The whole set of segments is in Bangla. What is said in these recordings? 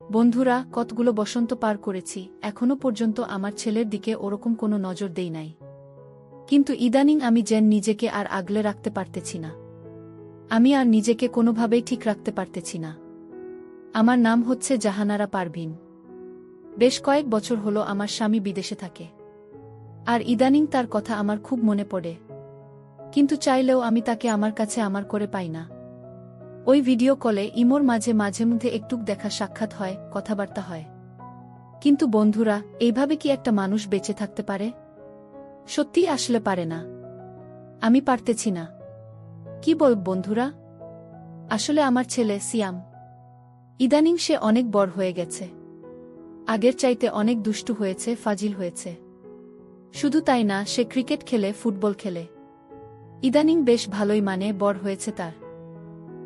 বন্ধুরা, কতগুলো বসন্ত পার করেছি, এখনো পর্যন্ত আমার ছেলের দিকে ওরকম কোনো নজর দেই নাই। কিন্তু ইদানিং আমি যেন নিজেকে আর আগলে রাখতে পারতেছি না। আমি আর নিজেকে কোনোভাবেই ঠিক রাখতে পারতেছি না। আমার নাম হচ্ছে জাহানারা পারভীন। বেশ কয়েক বছর হলো আমার স্বামী বিদেশে থাকে। আর ইদানিং তার কথা আমার খুব মনে পড়ে। কিন্তু চাইলেও আমি তাকে আমার কাছে আমার করে পাই না। ওই ভিডিও কলে ইমোর মাঝে মধ্যে একটুক দেখা সাক্ষাৎ হয়, কথাবার্তা হয়। কিন্তু বন্ধুরা, এইভাবে কি একটা মানুষ বেঁচে থাকতে পারে? সত্যিই আসলে পারে না। আমি পারতেছি না। কি বল বন্ধুরা? আসলে আমার ছেলে সিয়াম, ইদানিং সে অনেক বড় হয়ে গেছে। আগের চাইতে অনেক দুষ্টু হয়েছে, ফাজিল হয়েছে। শুধু তাই না, সে ক্রিকেট খেলে, ফুটবল খেলে। ইদানিং বেশ ভালোই বড় হয়েছে তার।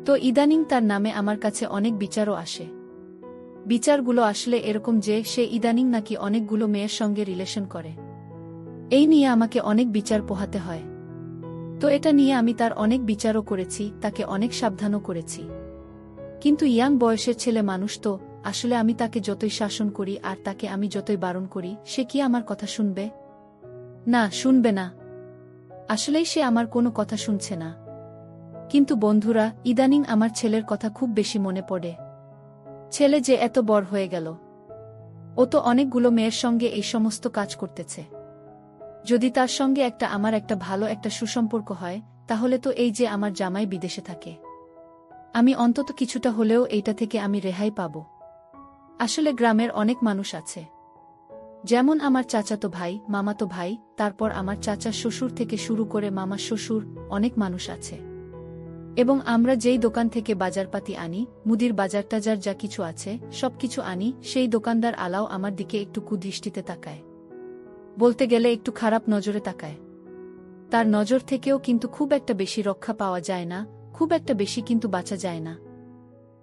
তো ইদানিং তার নামে আমার কাছে অনেক বিচারও আসে। বিচারগুলো আসলে এরকম যে সে ইদানিং নাকি অনেকগুলো মেয়ের সঙ্গে রিলেশন করে। এই নিয়ে আমাকে অনেক বিচার পোহাতে হয়। তো এটা নিয়ে আমি তার অনেক বিচারও করেছি, তাকে অনেক সাবধানও করেছি। কিন্তু ইয়াং বয়সের ছেলে মানুষ তো, আসলে আমি তাকে যতই শাসন করি আর তাকে আমি যতই বারণ করি, সে কি আমার কথা শুনবে? না, শুনবে না। আসলেই সে আমার কোনো কথা শুনছে না। কিন্তু বন্ধুরা, ইদানিং আমার ছেলের কথা খুব বেশি মনে পড়ে। ছেলে যে এত বড় হয়ে গেল। ও তো অনেকগুলো মেয়ের সঙ্গে এই সমস্ত কাজ করতেছে। যদি তার সঙ্গে আমার একটা ভালো একটা সুসম্পর্ক হয়, তাহলে তো এই যে আমার জামাই বিদেশে থাকে, আমি অন্তত কিছুটা হলেও এইটা থেকে আমি রেহাই পাব। আসলে গ্রামের অনেক মানুষ আছে, যেমন আমার চাচাতো ভাই, মামাতো ভাই, তারপর আমার চাচার শ্বশুর থেকে শুরু করে মামার শ্বশুর, অনেক মানুষ আছে। এবং আমরা যেই দোকান থেকে বাজারপাতি আনি, মুদির বাজার টাজার যা কিছু আছে, সবকিছু আনি, সেই দোকানদার আলাও আমার দিকে একটু কুদৃষ্টিতে তাকায়। বলতে গেলে একটু খারাপ নজরে তাকায়। তার নজর থেকেও কিন্তু খুব একটা বেশি রক্ষা পাওয়া যায় না, খুব একটা বেশি কিন্তু বাঁচা যায় না।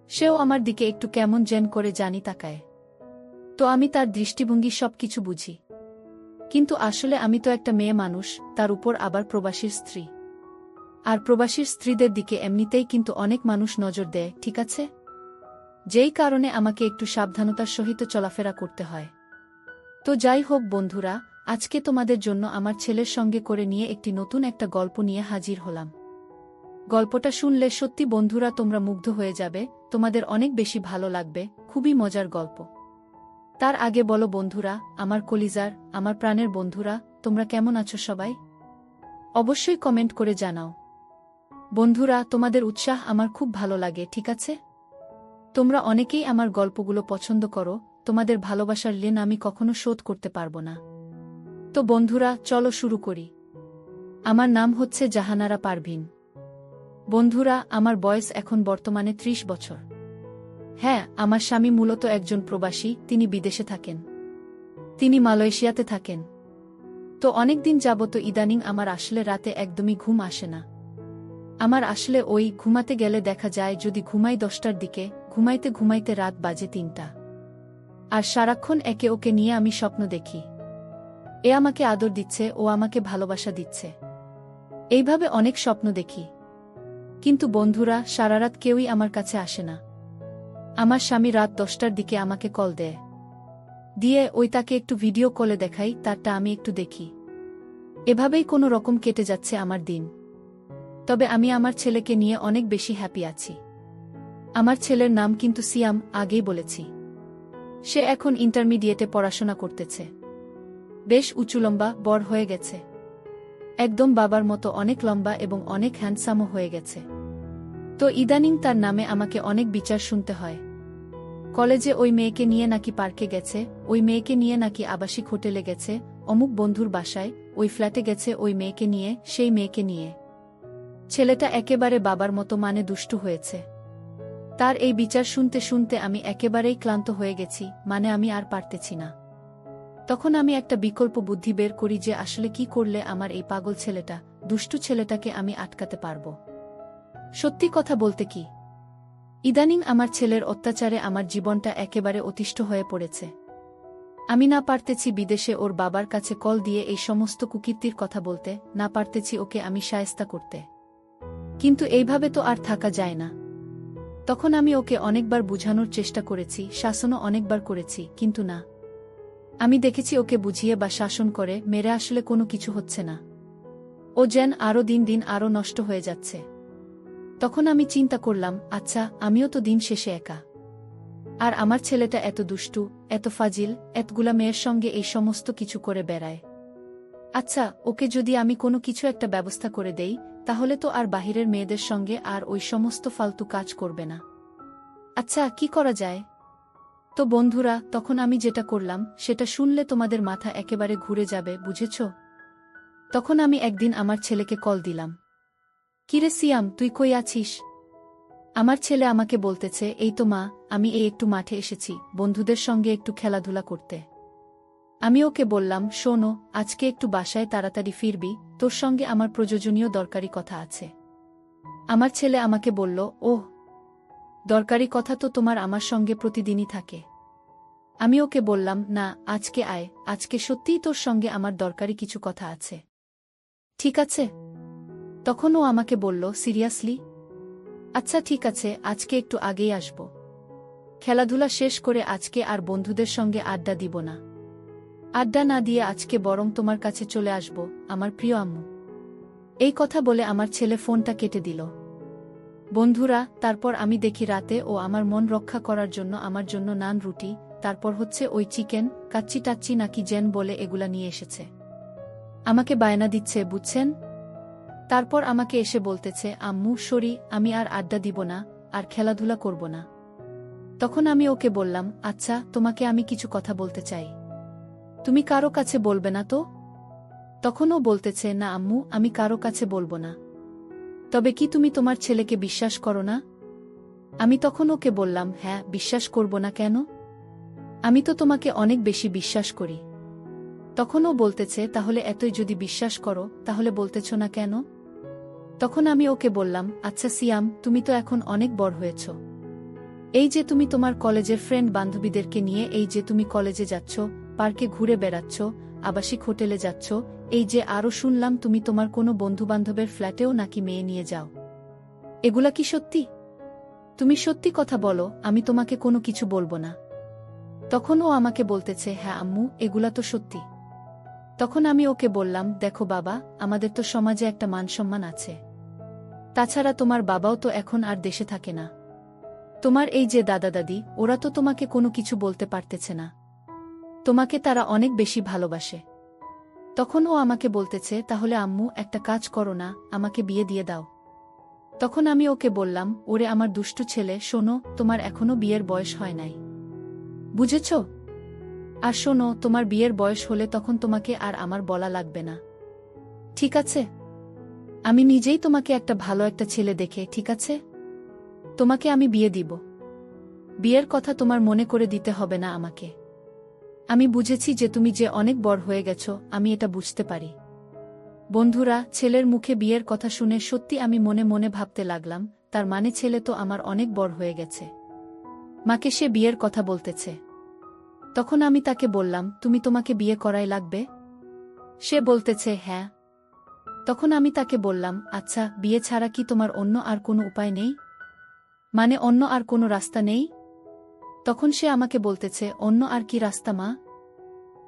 সেও আমার দিকে একটু কেমন যেন করে জানি তাকায়। তো আমি তার দৃষ্টিভঙ্গি সবকিছু বুঝি। কিন্তু আসলে আমি তো একটা মেয়ে মানুষ, তার উপর আবার প্রবাসীর স্ত্রী। আর প্রবাসীর স্ত্রীদের দিকে এমনিতেই কিন্তু অনেক মানুষ নজর দেয়, ঠিক আছে? যেই কারণে আমাকে একটু সাবধানতার সহিত চলাফেরা করতে হয়। তো যাই হোক বন্ধুরা, আজকে তোমাদের জন্য আমার ছেলের সঙ্গে করে নিয়ে একটি নতুন একটা গল্প নিয়ে হাজির হলাম। গল্পটা শুনলে সত্যি বন্ধুরা তোমরা মুগ্ধ হয়ে যাবে, তোমাদের অনেক বেশি ভালো লাগবে, খুবই মজার গল্প। তার আগে বলো বন্ধুরা, আমার কলিজার, আমার প্রাণের বন্ধুরা, তোমরা কেমন আছো সবাই? অবশ্যই কমেন্ট করে জানাও। বন্ধুরা, তোমাদের উৎসাহ আমার খুব ভালো লাগে, ঠিক আছে? তোমরা অনেকেই আমার গল্পগুলো পছন্দ করো, তোমাদের ভালোবাসার ঋণ আমি কখনো শোধ করতে পারবো না। তো বন্ধুরা, চলো শুরু করি। আমার নাম হচ্ছে জাহানারা পারভীন। বন্ধুরা, আমার বয়স এখন বর্তমানে 30 বছর। হ্যাঁ, আমার স্বামী মূলত একজন প্রবাসী, তিনি বিদেশে থাকেন। তিনি মালয়েশিয়াতে থাকেন। তো অনেকদিন যাবত ইদানিং আমার আসলে রাতে একদমই ঘুম আসে না। আমার আসলে ঘুমাতে গেলে দেখা যায় যদি ঘুমাই 10টার দিকে, ঘুমাইতে ঘুমাইতে রাত বাজে 3টা। আর সারাক্ষণ একে ওকে নিয়ে আমি স্বপ্ন দেখি। এ আমাকে আদর দিচ্ছে, ও আমাকে ভালোবাসা দিচ্ছে। এইভাবে অনেক স্বপ্ন দেখি। কিন্তু বন্ধুরা, সারারাত কেউই আমার কাছে আসে না। আমার স্বামী রাত 10টার দিকে আমাকে কল দেয়। দিয়ে তাকে একটু ভিডিও কলে দেখাই, তারটা আমি একটু দেখি। এভাবেই কোনো রকম কেটে যাচ্ছে আমার দিন। তবে আমি আমার ছেলেকে নিয়ে অনেক বেশি হ্যাপি আছি। আমার ছেলের নাম কিন্তু সিয়াম, আগেই বলেছি। সে এখন ইন্টারমিডিয়েটে পড়াশোনা করতেছে। বেশ উঁচু লম্বা, বড় হয়ে গেছে। একদম বাবার মতো অনেক লম্বা এবং অনেক হ্যান্ডসামও হয়ে গেছে। তো ইদানিং তার নামে আমাকে অনেক বিচার শুনতে হয়। কলেজে ওই মেয়েকে নিয়ে নাকি পার্কে গেছে, ওই মেয়েকে নিয়ে নাকি আবাসিক হোটেলে গেছে, অমুক বন্ধুর বাসায়, ওই ফ্ল্যাটে গেছে ওই মেয়েকে নিয়ে, সেই মেয়েকে নিয়ে। ছেলেটা একেবারে বাবার মতো দুষ্টু হয়েছে। তার এই বিচার শুনতে শুনতে আমি একেবারেই ক্লান্ত হয়ে গেছি, আমি আর পারতেছি না। তখন আমি একটা বিকল্প বুদ্ধি বের করি যে আসলে কি করলে আমার এই পাগল ছেলেটা, দুষ্টু ছেলেটাকে আমি আটকাতে পারব। সত্যি কথা বলতে কি, ইদানিং আমার ছেলের অত্যাচারে আমার জীবনটা একেবারে অতিষ্ঠ হয়ে পড়েছে। আমি না পারতেছি বিদেশে ওর বাবার কাছে কল দিয়ে এই সমস্ত কুকীর্তির কথা বলতে, না পারতেছি ওকে আমি শায়েস্তা করতে। কিন্তু এইভাবে তো আর থাকা যায় না। তখন আমি ওকে অনেকবার বুঝানোর চেষ্টা করেছি, শাসনও অনেকবার করেছি, কিন্তু না। আমি দেখেছি ওকে বুঝিয়ে বা শাসন করে মেরে আসলে কোনো কিছু হচ্ছে না। ও যেন আরও দিন দিন আরও নষ্ট হয়ে যাচ্ছে। তখন আমি চিন্তা করলাম, আচ্ছা, আমিও তো দিন শেষে একা। আর আমার ছেলেটা এত দুষ্টু, এত ফাজিল, এতগুলা মেয়ের সঙ্গে এই সমস্ত কিছু করে বেড়ায়। আচ্ছা, ওকে যদি আমি কোনো কিছু একটা ব্যবস্থা করে দেই, তাহলে তো আর বাহিরের মেয়েদের সঙ্গে আর ওই সমস্ত ফালতু কাজ করবে না। আচ্ছা, কি করা যায়? তো বন্ধুরা, তখন আমি যেটা করলাম সেটা শুনলে তোমাদের মাথা একেবারে ঘুরে যাবে, বুঝেছ? তখন আমি একদিন আমার ছেলেকে কল দিলাম। কিরে সিয়াম, তুই কই আছিস? আমার ছেলে আমাকে বলতেছে, এই তো মা, আমি একটু মাঠে এসেছি, বন্ধুদের সঙ্গে একটু খেলাধুলা করতে। আমি ওকে বললাম, শোনো, আজকে একটু বাসায় তাড়াতাড়ি ফিরবি, তোর সঙ্গে আমার প্রয়োজনীয় দরকারি কথা আছে। আমার ছেলে আমাকে বলল, ওহ, দরকারি কথা তো তোমার আমার সঙ্গে প্রতিদিনই থাকে। আমি ওকে বললাম, না, আজকে আয়, আজকে সত্যিই তোর সঙ্গে আমার দরকারি কিছু কথা আছে। ঠিক আছে? তখন ও আমাকে বলল, সিরিয়াসলি? আচ্ছা ঠিক আছে, আজকে একটু আগেই আসব। খেলাধুলা শেষ করে আজকে আর বন্ধুদের সঙ্গে আড্ডা দিব না। আড্ডা না দিয়ে আজকে বরং তোমার কাছে চলে আসব, আমার প্রিয় আম্মু। এই কথা বলে আমার ছেলে ফোনটা কেটে দিল। বন্ধুরা, তারপর আমি দেখি রাতে ও আমার মন রক্ষা করার জন্য আমার জন্য নান রুটি, তারপর হচ্ছে ওই চিকেন কাচ্চি টাচ্চি নাকি জেন বলে এগুলা নিয়ে এসেছে। আমাকে বায়না দিচ্ছে, বুঝছেন? তারপর আমাকে এসে বলতেছে, আম্মু সরি, আমি আর আড্ডা দিব না, আর খেলাধুলা করব না। তখন আমি ওকে বললাম, আচ্ছা, তোমাকে আমি কিছু কথা বলতে চাই। তুমি কারো কাছে বলবে না তো? তখন ও বলতেছে, না আম্মু, আমি কারো কাছে বলবো না। তবে কি তুমি তোমার ছেলেকে বিশ্বাস করো না? আমি তখন ওকে বললাম, হ্যাঁ, বিশ্বাস করব না কেন? আমি তো তোমাকে অনেক বেশি বিশ্বাস করি। তখন ও বলতেছে, তাহলে এতই যদি বিশ্বাস করো, তাহলে বলতেছ না কেন? তখন আমি ওকে বললাম, আচ্ছা সিয়াম, তুমি তো এখন অনেক বড় হয়েছ। এই যে তুমি তোমার কলেজের ফ্রেন্ড বান্ধবীদেরকে নিয়ে এই যে তুমি কলেজে যাচ্ছ, পার্কে ঘুরে বেড়াচ্ছ, আবাসিক হোটেলে যাচ্ছ, এই যে আরও শুনলাম তুমি তোমার কোনো বন্ধুবান্ধবের ফ্ল্যাটেও নাকি মেয়ে নিয়ে যাও। এগুলা কি সত্যি? তুমি সত্যি কথা বলো, আমি তোমাকে কোনো কিছু বলবো না। তখন ও আমাকে বলতেছে, হ্যাঁ আম্মু, এগুলা তো সত্যি। তখন আমি ওকে বললাম, দেখো বাবা, আমাদের তো সমাজে একটা মান-সম্মান আছে। তাছাড়া তোমার বাবাও তো এখন আর দেশে থাকে না। তোমার এই যে দাদা দাদি, ওরা তো তোমাকে কোনো কিছু বলতে পারতেছে না। তোমাকে তারা অনেক বেশি ভালোবাসে। তখন ও আমাকে বলতেছে, তাহলে আম্মু একটা কাজ করো না, আমাকে বিয়ে দিয়ে দাও। তখন আমি ওকে বললাম, ওরে আমার দুষ্টু ছেলে, শোনো, তোমার এখনো বিয়ের বয়স হয় নাই। বুঝেছ? আর শোনো, তোমার বিয়ের বয়স হলে তখন তোমাকে আর আমার বলা লাগবে না। ঠিক আছে? আমি নিজেই তোমাকে একটা ভালো একটা ছেলে দেখে, ঠিক আছে? তোমাকে আমি বিয়ে দিব। বিয়ের কথা তোমার মনে করে দিতে হবে না আমাকে। আমি বুঝেছি যে তুমি যে অনেক বড় হয়ে গেছ, আমি এটা বুঝতে পারি। বন্ধুরা, ছেলের মুখে বিয়ের কথা শুনে সত্যি আমি মনে মনে ভাবতে লাগলাম, তার মানে ছেলে তো আমার অনেক বড় হয়ে গেছে। মাকে সে বিয়ের কথা বলতেছে। তখন আমি তাকে বললাম, তুমি তোমাকে বিয়ে করাই লাগবে? সে বলতেছে, হ্যাঁ। তখন আমি তাকে বললাম, আচ্ছা, বিয়ে ছাড়া কি তোমার অন্য আর কোনো উপায় নেই? মানে অন্য আর কোনো রাস্তা নেই? তখন সে আমাকে বলতেছে, অন্য আর কি রাস্তা মা?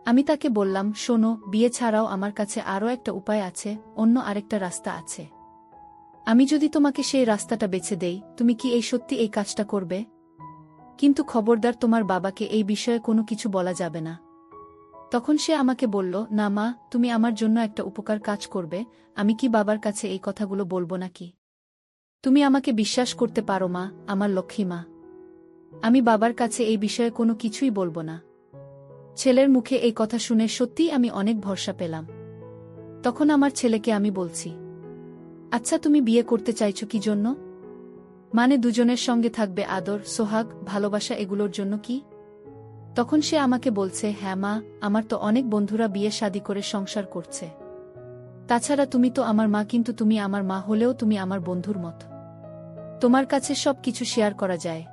আমি তাকে বললাম, শোনো, বিয়ে ছাড়াও আমার কাছে আরও একটা উপায় আছে, অন্য আরেকটা রাস্তা আছে। আমি যদি তোমাকে সেই রাস্তাটা বেছে দেই, তুমি কি এই সত্যি এই কাজটা করবে? কিন্তু খবরদার তোমার বাবাকে এই বিষয়ে কোনো কিছু বলা যাবে না। তখন সে আমাকে বলল, না মা, তুমি আমার জন্য একটা উপকার কাজ করবে, আমি কি বাবার কাছে এই কথাগুলো বলবো নাকি? তুমি আমাকে বিশ্বাস করতে পারো মা, আমার লক্ষ্মী মা। আমি বাবার কাছে এই বিষয়ে কোনো কিছুই বলবো না। ছেলের মুখে এই কথা শুনে সত্যিই আমি অনেক ভরসা পেলাম। তখন আমার ছেলেকে আমি বলছি, আচ্ছা, তুমি বিয়ে করতে চাইছো কি জন্য? মানে দুজনের সঙ্গে থাকবে আদর, সোহাগ, ভালোবাসা, এগুলোর জন্য কি? তখন সে আমাকে বলছে, হ্যাঁ মা, আমার তো অনেক বন্ধুরা বিয়ে শাদী করে সংসার করছে। তাছাড়া তুমি তো আমার মা, কিন্তু তুমি আমার মা হলেও তুমি আমার বন্ধুর মত। তোমার কাছে সব কিছু শেয়ার করা যায়।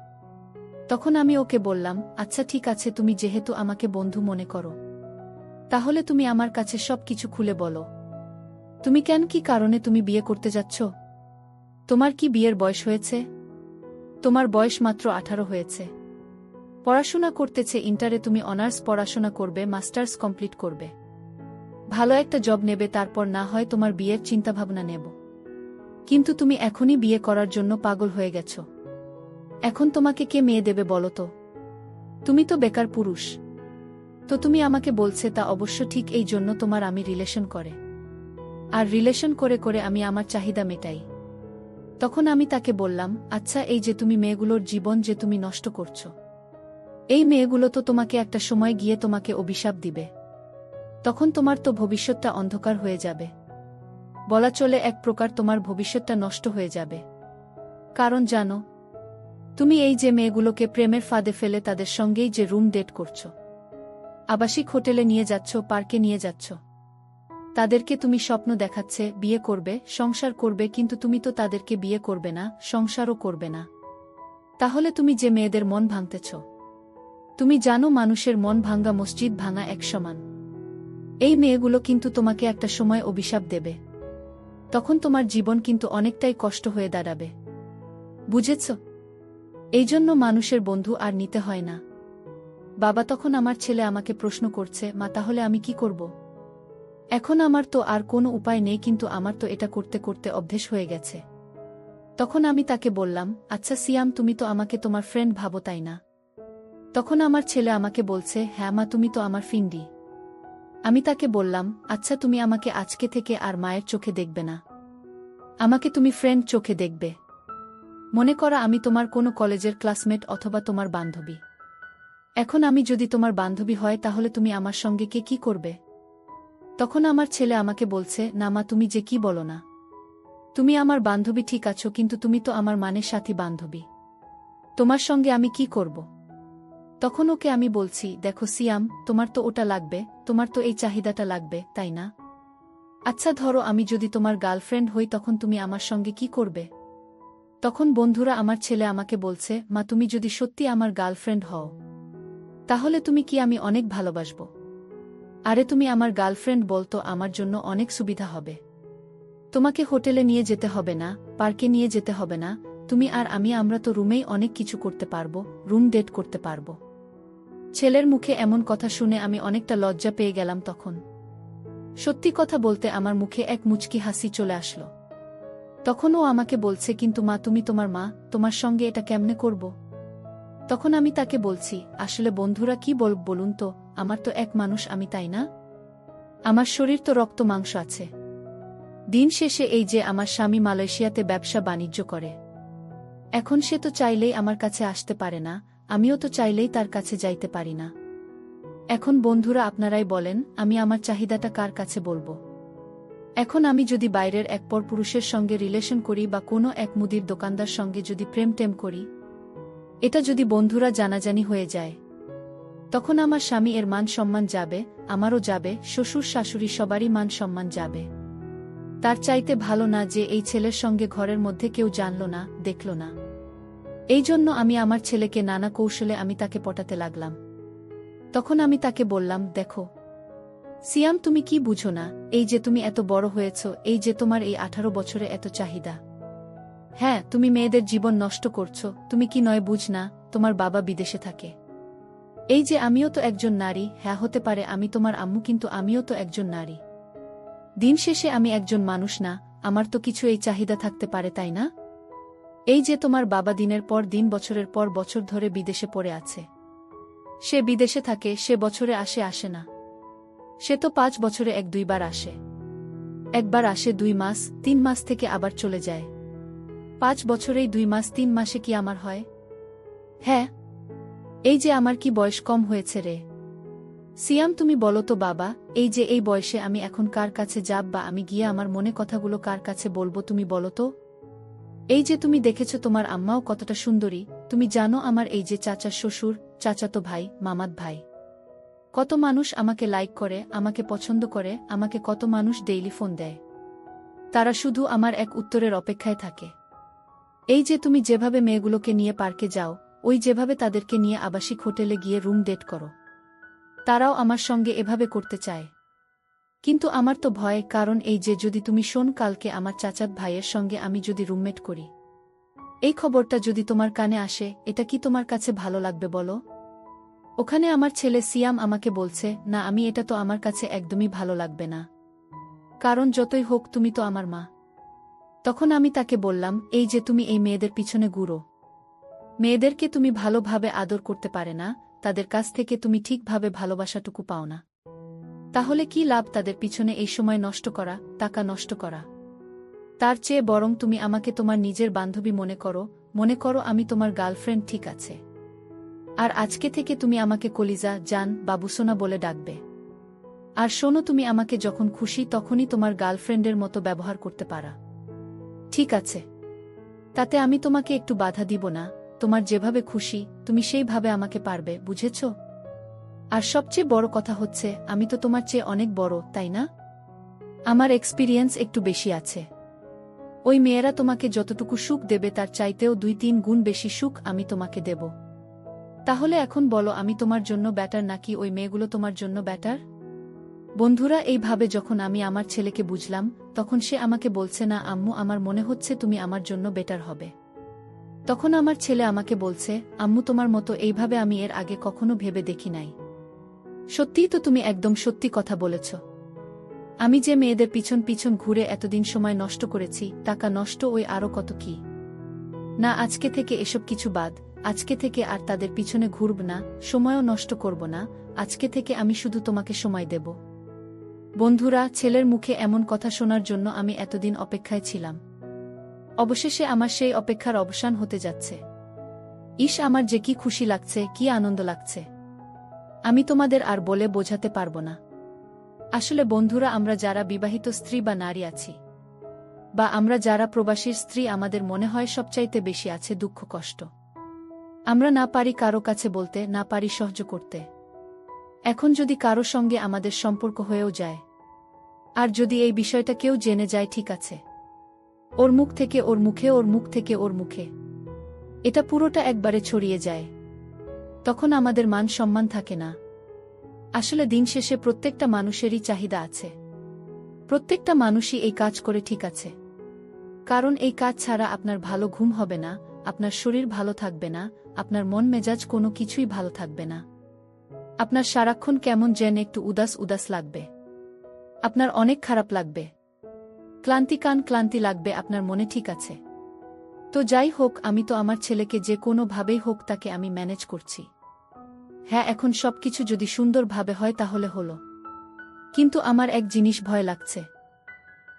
তখন আমি ওকে বললাম, আচ্ছা ঠিক আছে, তুমি যেহেতু আমাকে বন্ধু মনে করো, তাহলে তুমি আমার কাছে সব কিছু খুলে বলো। তুমি কেন, কি কারণে তুমি বিয়ে করতে যাচ্ছ? তোমার কি বিয়ের বয়স হয়েছে? তোমার বয়স মাত্র 18 হয়েছে। পড়াশোনা করতেছে ইন্টারে, তুমি অনার্স পড়াশোনা করবে, মাস্টার্স কমপ্লিট করবে, ভালো একটা জব নেবে, তারপর না হয় তোমার বিয়ের চিন্তাভাবনা নেব। কিন্তু তুমি এখনই বিয়ে করার জন্য পাগল হয়ে গেছ। এখন তোমাকে কে মেয়ে দেবে বলো তো? তুমি তো বেকার পুরুষ। তো তুমি আমাকে বলছে তা অবশ্য ঠিক, এই জন্য তোমার আমি রিলেশন করে, আর রিলেশন করে করে আমি আমার চাহিদা মেটাই। তখন আমি তাকে বললাম, আচ্ছা এই যে তুমি মেয়েগুলোর জীবন যে তুমি নষ্ট করছো, এই মেয়েগুলো তো তোমাকে একটা সময় গিয়ে তোমাকে অভিশাপ দিবে, তখন তোমার তো ভবিষ্যৎটা অন্ধকার হয়ে যাবে। বলা চলে এক প্রকার তোমার ভবিষ্যৎটা নষ্ট হয়ে যাবে। কারণ জানো, তুমি এই যে মেয়েগুলোকে প্রেমের ফাঁদে ফেলে তাদের সঙ্গেই যে রুম ডেট করছো, আবাসিক হোটেলে নিয়ে যাচ্ছ, পার্কে নিয়ে যাচ্ছ, তাদেরকে তুমি স্বপ্ন দেখাচ্ছে বিয়ে করবে, সংসার করবে, কিন্তু তুমি তো তাদেরকে বিয়ে করবে না, সংসারও করবে না। তাহলে তুমি যে মেয়েদের মন ভাঙতেছ, তুমি জানো মানুষের মন ভাঙ্গা মসজিদ ভাঙা এক সমান। এই মেয়েগুলো কিন্তু তোমাকে একটা সময় অভিশাপ দেবে, তখন তোমার জীবন কিন্তু অনেকটাই কষ্ট হয়ে দাঁড়াবে। বুঝেছ? এই জন্য মানুষের বন্ধু আর নিতে হয় না। বাবা, তখন আমার ছেলে আমাকে প্রশ্ন করছে, মা তাহলে আমি কি করব? এখন আমার তো আর কোনো উপায় নেই, কিন্তু আমার তো এটা করতে করতে অভ্যেস হয়ে গেছে। তখন আমি তাকে বললাম, আচ্ছা সিয়াম, তুমি তো আমাকে তোমার ফ্রেন্ড ভাবো তাই না? তখন আমার ছেলে আমাকে বলছে, হ্যাঁ মা, তুমি তো আমার ফিন্ডি। আমি তাকে বললাম, আচ্ছা তুমি আমাকে আজকে থেকে আর মায়ের চোখে দেখবে না, আমাকে তুমি ফ্রেন্ড চোখে দেখবে। মনে করা আমি তোমার কোনো কলেজের ক্লাসমেট অথবা তোমার বান্ধবী। এখন আমি যদি তোমার বান্ধবী হয় তাহলে তুমি আমার সঙ্গে কে কি করবে? তখন আমার ছেলে আমাকে বলছে, না মা, তুমি যে কি বলো না, তুমি আমার বান্ধবী ঠিক আছো, কিন্তু তুমি তো আমার মানে সাথী বান্ধবী, তোমার সঙ্গে আমি কি করব? তখন ওকে আমি বলছি, দেখো সিয়াম, তোমার তো ওটা লাগবে, তোমার তো এই চাহিদাটা লাগবে, তাই না? আচ্ছা ধরো আমি যদি তোমার গার্লফ্রেন্ড হই, তখন তুমি আমার সঙ্গে কি করবে? তখন বন্ধুরা আমার ছেলে আমাকে বলছে, মা তুমি যদি সত্যি আমার গার্লফ্রেন্ড হও, তাহলে তুমি কি আমি অনেক ভালোবাসব। আরে তুমি আমার গার্লফ্রেন্ড বলতো আমার জন্য অনেক সুবিধা হবে। তোমাকে হোটেলে নিয়ে যেতে হবে না, পার্কে নিয়ে যেতে হবে না, তুমি আর আমি আমরা তো রুমেই অনেক কিছু করতে পারবো, রুম ডেট করতে পারবো। ছেলের মুখে এমন কথা শুনে আমি অনেকটা লজ্জা পেয়ে গেলাম। তখন সত্যি কথা বলতে আমার মুখে এক মুচকি হাসি চলে আসলো। তখন ও আমাকে বলছে, কিন্তু মা তুমি তোমার মা, তোমার সঙ্গে এটা কেমনে করব? তখন আমি তাকে বলছি, আসলে বন্ধুরা কি বলুন তো, আমার তো এক মানুষ আমি, তাই না? আমার শরীর তো রক্ত মাংস আছে। দিন শেষে এই যে আমার স্বামী মালয়েশিয়াতে ব্যবসা বাণিজ্য করে, এখন সে তো চাইলেই আমার কাছে আসতে পারে না, আমিও তো চাইলেই তার কাছে যাইতে পারি না। এখন বন্ধুরা আপনারাই বলেন, আমি আমার চাহিদাটা কার কাছে বলবো? এখন আমি যদি বাইরের এক পরপুরুষের সঙ্গে রিলেশন করি বা কোনো এক মুদির দোকানদার সঙ্গে যদি প্রেম টেম করি, এটা যদি বন্ধুরা জানাজানি হয়ে যায়, তখন আমার স্বামী এর মান সম্মান যাবে, আমারও যাবে, শ্বশুর শাশুড়ি সবারই মান সম্মান যাবে। তার চাইতে ভালো না যে এই ছেলের সঙ্গে ঘরের মধ্যে কেউ জানল না, দেখল না। এই জন্য আমি আমার ছেলেকে নানা কৌশলে আমি তাকে পটাতে লাগলাম। তখন আমি তাকে বললাম, দেখো সিয়াম, তুমি কি বুঝো না, এই যে তুমি এত বড় হয়েছ, এই যে তোমার এই 18 বছরে এত চাহিদা, হ্যাঁ তুমি মেয়েদের জীবন নষ্ট করছো, তুমি কি নয় বুঝ না, তোমার বাবা বিদেশে থাকে। এই যে আমিও তো একজন নারী, হ্যাঁ হতে পারে আমি তোমার আম্মু, কিন্তু আমিও তো একজন নারী। দিন শেষে আমি একজন মানুষ না, আমার তো কিছু এই চাহিদা থাকতে পারে, তাই না? এই যে তোমার বাবা দিনের পর দিন বছরের পর বছর ধরে বিদেশে পড়ে আছে, সে বিদেশে থাকে, সে বছরে আসে না, সে তো 5 বছরে 1-2 বার আসে। একবার আসে 2 মাস 3 মাস থেকে আবার চলে যায়। 5 বছরেই 2 মাস 3 মাসে কি আমার হয়? হ্যাঁ। এই যে আমার কি বয়স কম হয়েছে রে? সিয়াম তুমি বলো তো বাবা, এই যে এই বয়সে আমি এখন কার কাছে যাব, বা আমি গিয়ে আমার মনে কথাগুলো কার কাছে বলবো, তুমি বলো তো? এই যে তুমি দেখেছ তোমার আম্মাও কতটা সুন্দরী, তুমি জানো আমার এই যে চাচা শ্বশুর, চাচাতো ভাই, মামাত ভাই, কত মানুষ আমাকে লাইক করে, আমাকে পছন্দ করে, আমাকে কত মানুষ ডেইলি ফোন দেয়, তারা শুধু আমার এক উত্তরের অপেক্ষায় থাকে। এই যে তুমি যেভাবে মেয়েগুলোকে নিয়ে পার্কে যাও, ওই যেভাবে তাদেরকে নিয়ে আবাসিক হোটেলে গিয়ে রুম ডেট করো, তারাও আমার সঙ্গে এভাবে করতে চায়। কিন্তু আমার তো ভয়, কারণ এই যে যদি তুমি শোন, কালকে আমার চাচাত ভাইয়ের সঙ্গে আমি যদি রুমমেট করি, এই খবরটা যদি তোমার কানে আসে, এটা কি তোমার কাছে ভালো লাগবে বলো? ওখানে আমার ছেলে সিয়াম আমাকে বলছে, না আমি এটা তো আমার কাছে একদমই ভালো লাগবে না। কারণ যতই হোক তুমি তো আমার মা। তখন আমি তাকে বললাম, এই যে তুমি এই মেয়েদের পিছনে ঘুরো, মেয়েদেরকে তুমি ভালোভাবে আদর করতে পারে না, তাদের কাছ থেকে তুমি ঠিকভাবে ভালোবাসাটুকু পাও না। তাহলে কি লাভ তাদের পিছনে এই সময় নষ্ট করা, টাকা নষ্ট করা? তার চেয়ে বরং তুমি আমাকে তোমার নিজের বান্ধবী মনে করো আমি তোমার গার্লফ্রেন্ড, ঠিক আছে? আর আজকে থেকে তুমি আমাকে কলিজা, জান, বাবুসোনা বলে ডাকবে। আর শোনো, তুমি আমাকে যখন খুশি তখনই তোমার গার্লফ্রেন্ডের মতো ব্যবহার করতে পারা, ঠিক আছে? তাতে আমি তোমাকে একটু বাধা দিব না, তোমার যেভাবে খুশি তুমি সেইভাবে আমাকে পারবে, বুঝেছ? আর সবচেয়ে বড় কথা হচ্ছে, আমি তো তোমার চেয়ে অনেক বড়, তাই না? আমার এক্সপিরিয়েন্স একটু বেশি আছে। ওই মেয়েরা তোমাকে যতটুকু সুখ দেবে তার চাইতেও 2-3 গুণ বেশি সুখ আমি তোমাকে দেব। তাহলে এখন বলো, আমি তোমার জন্য ব্যাটার নাকি ওই মেয়েগুলো তোমার জন্য ব্যাটার? বন্ধুরা, এইভাবে যখন আমি আমার ছেলেকে বুঝলাম, তখন সে আমাকে বলছে, না আম্মু, আমার মনে হচ্ছে তুমি আমার জন্য বেটার হবে। তখন আমার ছেলে আমাকে বলছে, আম্মু তোমার মতো এইভাবে আমি এর আগে কখনো ভেবে দেখি নাই। সত্যিই তো, তুমি একদম সত্যি কথা বলেছ। আমি যে মেয়েদের পিছন পিছন ঘুরে এতদিন সময় নষ্ট করেছি, টাকা নষ্ট, ওই আরও কত কি না, আজকে থেকে এসব কিছু বাদ। আজকে থেকে আর তাদের পিছনে ঘুরব না, সময়ও নষ্ট করব না। আজকে থেকে আমি শুধু তোমাকে সময় দেব। বন্ধুরা, ছেলের মুখে এমন কথা শোনার জন্য আমি এতদিন অপেক্ষায় ছিলাম। অবশেষে আমার সেই অপেক্ষার অবসান হতে যাচ্ছে। ইস, আমার যে কি খুশি লাগছে, কি আনন্দ লাগছে, আমি তোমাদের আর বলে বোঝাতে পারবো না। আসলে বন্ধুরা, আমরা যারা বিবাহিত স্ত্রী বা নারী আছি, বা আমরা যারা প্রবাসীর স্ত্রী, আমাদের মনে হয় সবচাইতে বেশি আছে দুঃখ কষ্ট। আমরা না পারি কারো কাছে বলতে, না পারি সহ্য করতে। এখন যদি কারো সঙ্গে আমাদের সম্পর্ক হয়েও যায়, আর যদি এই বিষয়টা কেউ জেনে যায়, ঠিক আছে, ওর মুখ থেকে ওর মুখে, ওর মুখ থেকে ওর মুখে, এটা পুরোটা একবারে ছড়িয়ে যায়, তখন আমাদের মান সম্মান থাকে না। আসলে দিন শেষে প্রত্যেকটা মানুষেরই চাহিদা আছে। প্রত্যেকটা মানুষই এই কাজ করে, ঠিক আছে? কারণ এই কাজ ছাড়া আপনার ভালো ঘুম হবে না, আপনার শরীর ভালো থাকবে না, আপনার মন মেজাজ কোনো কিছুই ভালো থাকবে না। আপনার সারাক্ষণ কেমন যেন একটু উদাস উদাস লাগবে। আপনার অনেক খারাপ লাগবে, ক্লান্তি লাগবে আপনার মনে, ঠিক আছে? তো যাই হোক, আমি তো আমার ছেলেকে যে কোনোভাবেই হোক তাকে আমি ম্যানেজ করছি। হ্যাঁ, এখন সবকিছু যদি সুন্দরভাবে হয় তাহলে হলো। কিন্তু আমার এক জিনিস ভয় লাগছে,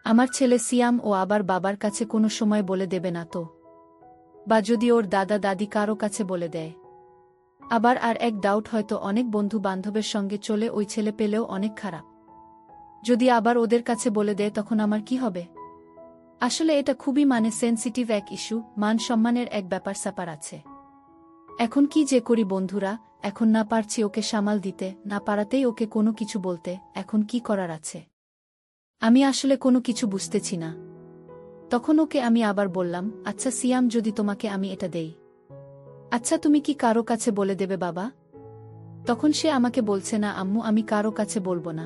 আমার ছেলে সিয়াম ও আবার বাবার কাছে কোনো সময় বলে দেবে না তো? বা যদি ওর দাদা দাদি কারো কাছে বলে দেয়? আবার আর এক ডাউট, হয়তো অনেক বন্ধু বান্ধবের সঙ্গে চলে ওই ছেলে পেলেও অনেক খারাপ। যদি আবার ওদের কাছে বলে দেয়, তখন আমার কি হবে? আসলে এটা খুবই সেনসিটিভ এক ইস্যু, মান সম্মানের এক ব্যাপার স্যাপার আছে। এখন কি যে করি বন্ধুরা, এখন না পারছি ওকে সামাল দিতে, না পারাতেই ওকে কোনো কিছু বলতে, এখন কি করার আছে? আমি আসলে কোনো কিছু বুঝতেছি না। তখন ওকে আমি আবার বললাম, আচ্ছা সিয়াম, যদি তোমাকে আমি এটা দেই, আচ্ছা তুমি কি কারো কাছে বলে দেবে বাবা? তখন সে আমাকে বলছে, না আম্মু, আমি কারো কাছে বলবো না।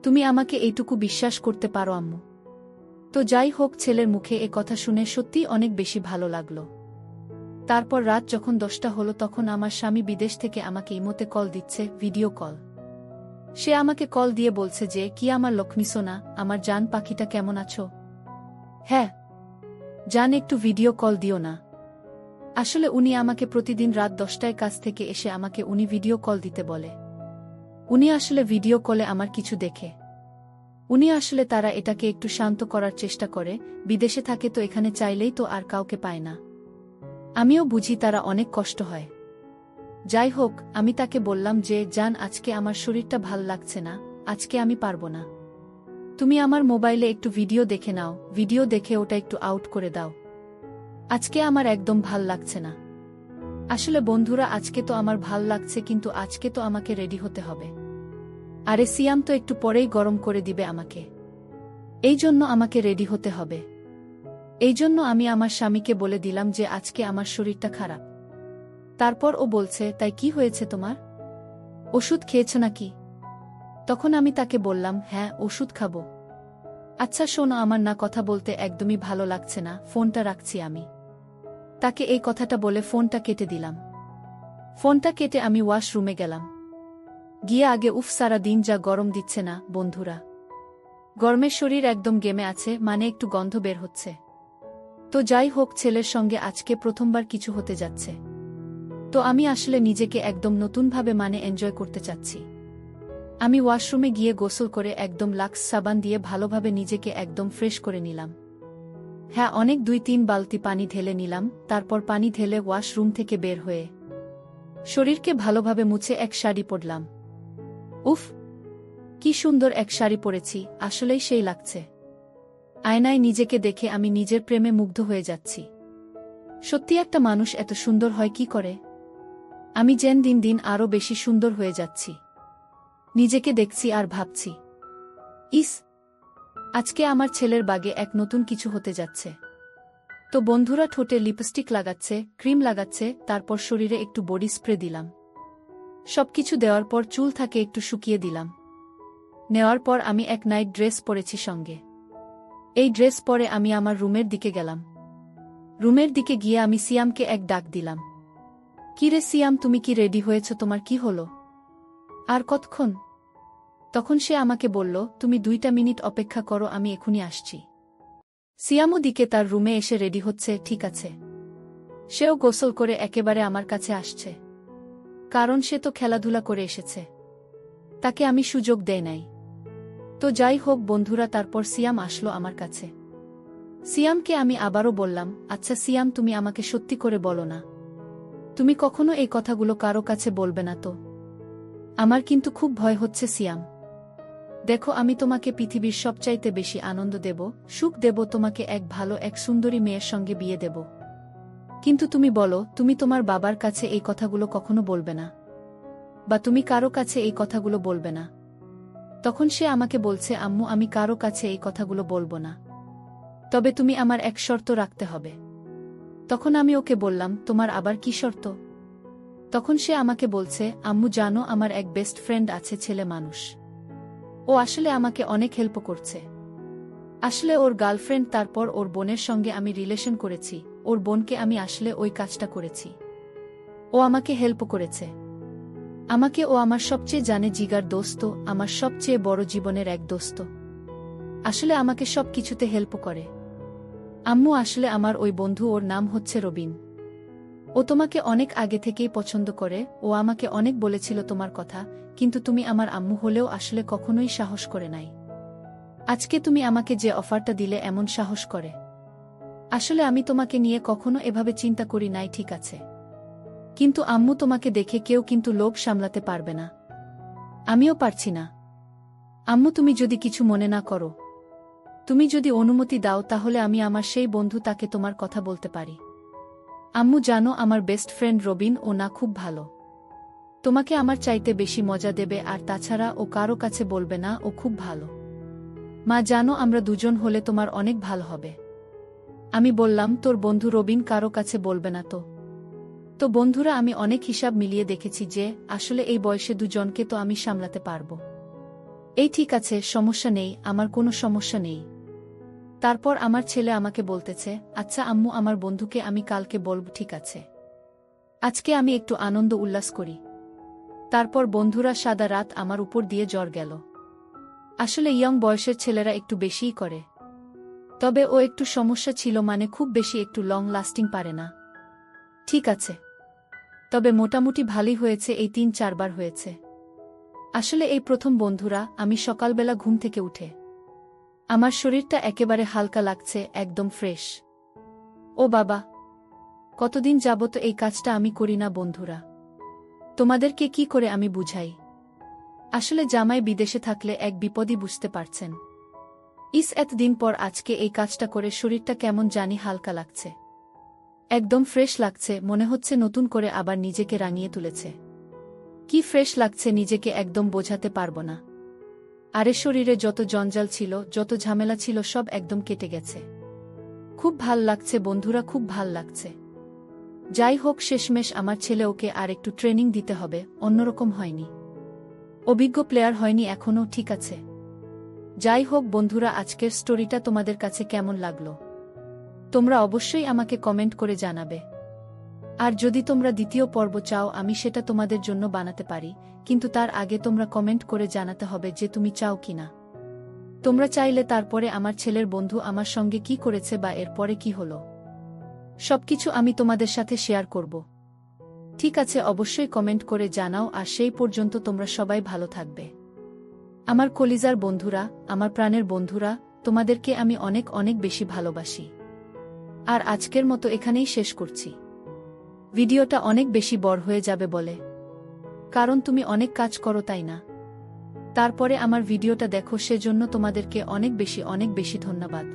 তুমি আমাকে এইটুকু বিশ্বাস করতে পারো আম্মু? তো যাই হোক, ছেলের মুখে এ কথা শুনে সত্যিই অনেক বেশি ভালো লাগলো। তারপর রাত যখন 10টা হলো, তখন আমার স্বামী বিদেশ থেকে আমাকে ইমোতে কল দিচ্ছে, ভিডিও কল। সে আমাকে কল দিয়ে বলছে যে, কি আমার লক্ষ্মী সোনা, আমার জান পাখিটা, কেমন আছো? হ্যাঁ জান, একটু ভিডিও কল দিও না। আসলে উনি আমাকে প্রতিদিন রাত 10টায় কাজ থেকে এসে আমাকে উনি ভিডিও কল দিতে বলে। উনি আসলে ভিডিও কলে আমার কিছু দেখে, উনি আসলে তারা এটাকে একটু শান্ত করার চেষ্টা করে। বিদেশে থাকে তো, এখানে চাইলেই তো আর কাউকে পায় না। আমিও বুঝি তারা অনেক কষ্ট হয়। যাই হোক, আমি তাকে বললাম যে, জান আজকে আমার শরীরটা ভাল লাগছে না, আজকে আমি পারবো না। তুমি আমার মোবাইলে একটু ভিডিও দেখে নাও, ভিডিও দেখে ওটা একটু আউট করে দাও। আজকে আমার একদম ভাল লাগছে না। আসলে বন্ধুরা, আজকে তো আমার ভাল লাগছে, কিন্তু আজকে তো আমাকে রেডি হতে হবে। আরে সিয়াম তো একটু পরেই গরম করে দিবে আমাকে, এই জন্য আমাকে রেডি হতে হবে। এই জন্য আমি আমার স্বামীকে বলে দিলাম যে আজকে আমার শরীরটা খারাপ। তারপর ও বলছে, তাই কি হয়েছে তোমার? ওষুধ খেয়েছ নাকি? তখন আমি তাকে বললাম, হ্যাঁ ওষুধ খাবো। আচ্ছা শোনো, আমার না কথা বলতে একদমই ভালো লাগছে না, ফোনটা রাখছি আমি। তাকে এই কথাটা বলে ফোনটা কেটে দিলাম। ফোনটা কেটে আমি ওয়াশরুমে গেলাম। গিয়ে আগে সারা দিন যা গরম দিচ্ছে না বন্ধুরা। গরমে শরীর একদম গেমে আছে, মানে একটু গন্ধ বের হচ্ছে। তো যাই হোক, ছেলের সঙ্গে আজকে প্রথমবার কিছু হতে যাচ্ছে। তো আমি আসলে নিজেকে একদম নতুনভাবে এনজয় করতে চাচ্ছি। আমি ওয়াশরুমে গিয়ে গোসল করে একদম লাক্স সাবান দিয়ে ভালোভাবে নিজেকে একদম ফ্রেশ করে নিলাম। হ্যাঁ, অনেক 2-3 বালতি পানি ঢেলে নিলাম। তারপর পানি ঢেলে ওয়াশরুম থেকে বের হয়ে শরীরকে ভালোভাবে মুছে এক শাড়ি পরলাম। উফ, কি সুন্দর এক শাড়ি পরেছি, আসলেই সেই লাগছে। আয়নায় নিজেকে দেখে আমি নিজের প্রেমে মুগ্ধ হয়ে যাচ্ছি। সত্যি একটা মানুষ এত সুন্দর হয় কি করে? আমি যেন দিন দিন আরও বেশি সুন্দর হয়ে যাচ্ছি। নিজেকে দেখছি আর ভাবছি, ইস, আজকে আমার ছেলের বাগে এক নতুন কিছু হতে যাচ্ছে। তো বন্ধুরা ঠোঁটে লিপস্টিক লাগাচ্ছে, ক্রিম লাগাচ্ছে, তারপর শরীরে একটু বডি স্প্রে দিলাম। সবকিছু দেওয়ার পর চুল থাকে একটু শুকিয়ে দিলাম। নেওয়ার পর আমি এক নাইট ড্রেস পরেছি সঙ্গে। এই ড্রেস পরে আমি আমার রুমের দিকে গেলাম। রুমের দিকে গিয়ে আমি সিয়ামকে এক ডাক দিলাম। কি রে সিয়াম, তুমি কি রেডি হয়েছ? তোমার কি হলো? আর কতক্ষণ? তখন সে আমাকে বলল, তুমি 2 মিনিট অপেক্ষা করো, আমি এখনই আসছি। সিয়ামও দিকে তার রুমে এসে রেডি হচ্ছে। ঠিক আছে। সেও গোসল করে একেবারে আমার কাছে আসছে, কারণ সে তো খেলাধুলা করে এসেছে। তাকে আমি সুযোগ দেই নাই। তো যাই হোক বন্ধুরা, তারপর সিয়াম আসলো আমার কাছে। সিয়ামকে আমি আবারও বললাম, আচ্ছা সিয়াম, তুমি আমাকে সত্যি করে বলো না, তুমি কখনো এই কথাগুলো কারো কাছে বলবে না তো? আমার কিন্তু খুব ভয় হচ্ছে সিয়াম। দেখো, আমি তোমাকে পৃথিবীর সবচাইতে বেশি আনন্দ দেব, সুখ দেব, তোমাকে এক ভালো এক সুন্দরী মেয়ের সঙ্গে বিয়ে দেব। কিন্তু তুমি বলো, তুমি তোমার বাবার কাছে এই কথাগুলো কখনো বলবে না, বা তুমি কারো কাছে এই কথাগুলো বলবে না? তখন সে আমাকে বলছে, আম্মু, আমি কারো কাছে এই কথাগুলো বলবো না, তবে তুমি আমার এক শর্ত রাখতে হবে। তখন আমি ওকে বললাম, তোমার আবার কি শর্ত? তখন সে আমাকে বলছে, আম্মু জানো, আমার এক বেস্ট ফ্রেন্ড আছে, ছেলে মানুষ। ও আসলে আমাকে অনেক হেল্প করছে। আসলে ওর গার্লফ্রেন্ড, তারপর ওর বোনের সঙ্গে আমি রিলেশন করেছি, ওর বোনকে আমি আসলে ওই কাজটা করেছি। ও আমাকে হেল্প করেছে। ও আমার সবচেয়ে জানে জিগার দোস্ত, আমার সবচেয়ে বড় জীবনের এক দোস্ত। আসলে আমাকে সব কিছুতে হেল্প করে। আম্মু, আসলে আমার ওই বন্ধু, ওর নাম হচ্ছে রবিন। ও তোমাকে অনেক আগে থেকেই পছন্দ করে। ও আমাকে অনেক বলেছিল তোমার কথা, কিন্তু তুমি আমার আম্মু হলেও আসলে কখনোই সাহস করে নাই। আজকে তুমি আমাকে যে অফারটা দিলে, এমন সাহস করে। আসলে আমি তোমাকে নিয়ে কখনো এভাবে চিন্তা করি নাই, ঠিক আছে? কিন্তু আম্মু, তোমাকে দেখে কেউ কিন্তু লোভ সামলাতে পারবে না। আমিও পারছি না। আম্মু, তুমি যদি কিছু মনে না করো, তুমি যদি অনুমতি দাও, তাহলে আমি আমার সেই বন্ধু, তাকে তোমার কথা বলতে পারি। আম্মু জানো, আমার বেস্ট ফ্রেন্ড রবিন, ও না খুব ভালো। তোমাকে আমার চাইতে বেশি মজা দেবে, আর তাছাড়া ও কারো কাছে বলবে না, ও খুব ভালো। মা জানো, আমরা দুজন হলে তোমার অনেক ভালো হবে। আমি বললাম, তোর বন্ধু রবিন কারো কাছে বলবে না তো? তো বন্ধুরা, আমি অনেক হিসাব মিলিয়ে দেখেছি যে আসলে এই বয়সে দুজনকে তো আমি সামলাতে পারবো। এই ঠিক আছে, সমস্যা নেই, আমার কোনো সমস্যা নেই। তারপর আমার ছেলে আমাকে বলতেছে, আচ্ছা আম্মু, আমার বন্ধুকে আমি কালকে বলব, ঠিক আছে? আজকে আমি একটু আনন্দ উল্লাস করি। তারপর বন্ধুরা, সাদা রাত আমার উপর দিয়ে জ্বর গেল। আসলে ইয়ং বয়সের ছেলেরা একটু বেশিই করে। তবে ও একটু সমস্যা ছিল, খুব বেশি একটু লং লাস্টিং পারে না। ঠিক আছে, তবে মোটামুটি ভালোই হয়েছে, এই 3-4 বার হয়েছে। আসলে এই প্রথম বন্ধুরা, আমি সকালবেলা ঘুম থেকে উঠে আমার শরীরটা একেবারে হালকা লাগছে, একদম ফ্রেশ। ও বাবা, কতদিন যাবত এই কাজটা আমি করি না বন্ধুরা। তোমাদেরকে কি করে আমি বুঝাই? আসলে জামাই বিদেশে থাকলে এক বিপদই, বুঝতে পারছেন। এতদিন পর আজকে এই কাজটা করে শরীরটা কেমন জানি হালকা লাগছে, একদম ফ্রেশ লাগছে, মনে হচ্ছে নতুন করে আবার নিজেকে রাঙিয়ে তুলেছে। কি ফ্রেশ লাগছে, নিজেকে একদম বোঝাতে পারবো না। আরে শরীরে যত জঞ্জাল ছিল, যত ঝামেলা ছিল, সব একদম কেটে গেছে। খুব ভাল লাগছে বন্ধুরা, খুব ভাল লাগছে। যাই হোক, শেষমেশ আমার ছেলে, ওকে আর একটু ট্রেনিং দিতে হবে, অন্যরকম হয়নি, অভিজ্ঞ প্লেয়ার হয়নি এখনও, ঠিক আছে? যাই হোক বন্ধুরা, আজকের স্টোরিটা তোমাদের কাছে কেমন লাগলো তোমরা অবশ্যই আমাকে কমেন্ট করে জানাবে। আর যদি তোমরা দ্বিতীয় পর্ব চাও আমি সেটা তোমাদের জন্য বানাতে পারি, কিন্তু তার আগে তোমরা কমেন্ট করে জানাতে হবে যে তুমি চাও কিনা। তোমরা চাইলে তারপরে আমার ছেলের বন্ধু আমার সঙ্গে কি করেছে বা এরপরে কি হলো সবকিছু আমি তোমাদের সাথে শেয়ার করব। ঠিক আছে, অবশ্যই কমেন্ট করে জানাও। আর সেই পর্যন্ত তোমরা সবাই ভালো থাকবে। আমার কলিজার বন্ধুরা, আমার প্রাণের বন্ধুরা, তোমাদেরকে আমি অনেক অনেক বেশি ভালোবাসি। আর আজকের মতো এখানেই শেষ করছি। ভিডিওটা অনেক বেশি বড় হয়ে যাবে বলে, কারণ তুমি অনেক কাজ করো তাই না? তারপরে আমার ভিডিওটা দেখো, সেজন্য তোমাদেরকে অনেক বেশি ধন্যবাদ।